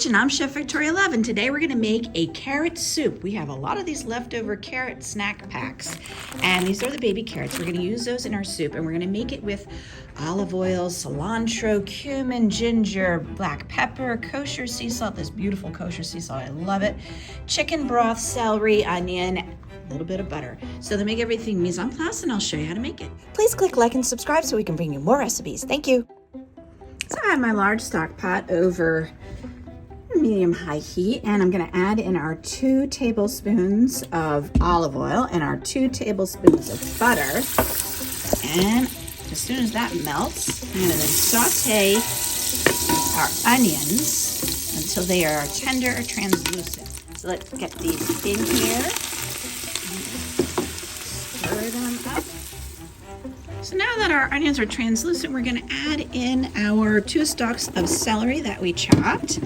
Kitchen. I'm Chef Victoria Love, and today we're going to make a carrot soup. We have a lot of these leftover carrot snack packs, and these are the baby carrots. We're going to use those in our soup, and we're going to make it with olive oil, cilantro, cumin, ginger, black pepper, kosher sea salt, this beautiful kosher sea salt, I love it, chicken broth, celery, onion, a little bit of butter. So to make everything mise en place, and I'll show you how to make it. Please click like and subscribe so we can bring you more recipes. Thank you. So I have my large stock pot over medium-high heat, and I'm going to add in our 2 tablespoons of olive oil and our 2 tablespoons of butter. And as soon as that melts, I'm going to then saute our onions until they are tender or translucent. So let's get these in here. Stir them up. So now that our onions are translucent, we're going to add in our 2 stalks of celery that we chopped.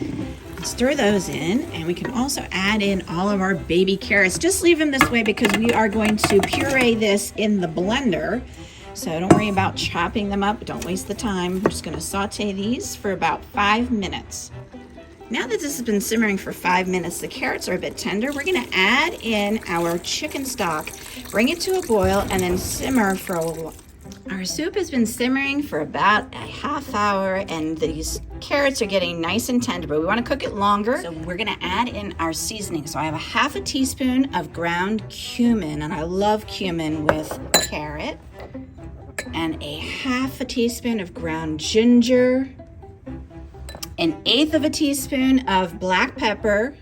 Stir those in, and we can also add in all of our baby carrots. Just leave them this way because we are going to puree this in the blender. So don't worry about chopping them up. Don't waste the time. We're just going to saute these for about 5 minutes. Now that this has been simmering for 5 minutes, the carrots are a bit tender. We're going to add in our chicken stock, bring it to a boil, and then simmer for a while. Our soup has been simmering for about a half hour, and these carrots are getting nice and tender, but we want to cook it longer. So we're going to add in our seasoning. So I have a half a teaspoon of ground cumin, and I love cumin with carrot, and a half a teaspoon of ground ginger, an 1/8 of a teaspoon of black pepper,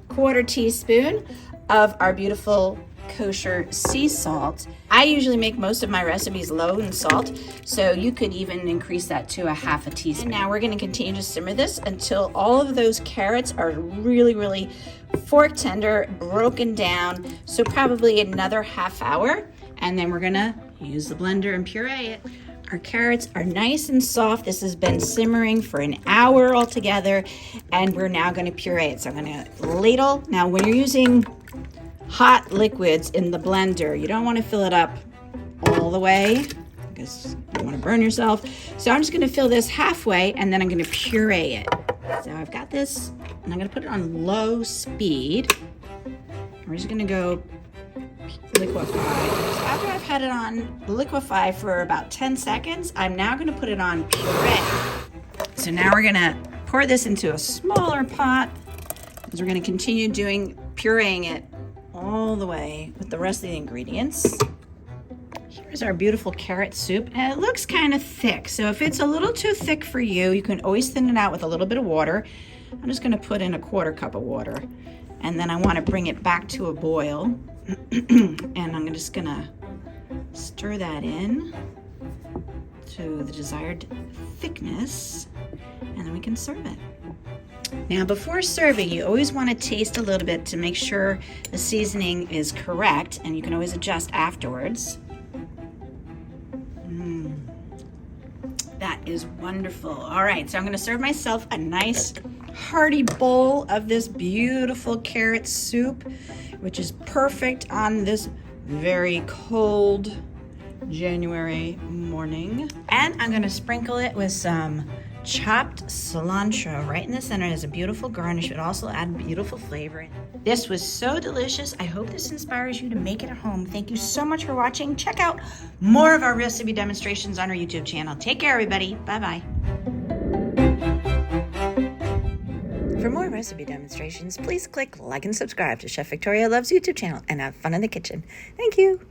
1/4 teaspoon of our beautiful kosher sea salt. I usually make most of my recipes low in salt, so you could even increase that to a half a teaspoon. And now we're going to continue to simmer this until all of those carrots are really fork tender, broken down, so probably another half hour, and then we're going to use the blender and puree it. Our carrots are nice and soft. This has been simmering for an hour altogether, and we're now going to puree it. So I'm going to ladle. Now when you're using hot liquids in the blender, you don't want to fill it up all the way because you don't want to burn yourself. So I'm just going to fill this halfway, and then I'm going to puree it. So I've got this, and I'm going to put it on low speed. We're just going to go liquefy. So after I've had it on liquefy for about 10 seconds, I'm now going to put it on puree. So now we're going to pour this into a smaller pot, because we're going to continue pureeing it all the way with the rest of the ingredients. Here's our beautiful carrot soup, and it looks kind of thick. So if it's a little too thick for you, you can always thin it out with a little bit of water. I'm just going to put in a 1/4 cup of water, and then I want to bring it back to a boil. And I'm just going to stir that in to the desired thickness, and then we can serve it. Now before serving, you always want to taste a little bit to make sure the seasoning is correct, and you can always adjust afterwards. That is wonderful. All right, so I'm going to serve myself a nice hearty bowl of this beautiful carrot soup, which is perfect on this very cold January morning. And I'm going to sprinkle it with some chopped cilantro right in the center as a beautiful garnish. It also add beautiful flavor. This was so delicious. I hope this inspires you to make it at home. Thank you so much for watching. Check out more of our recipe demonstrations on our YouTube channel. Take care, everybody. Bye-bye. For more recipe demonstrations, please click like and subscribe to Chef Victoria Love's YouTube channel and have fun in the kitchen. Thank you.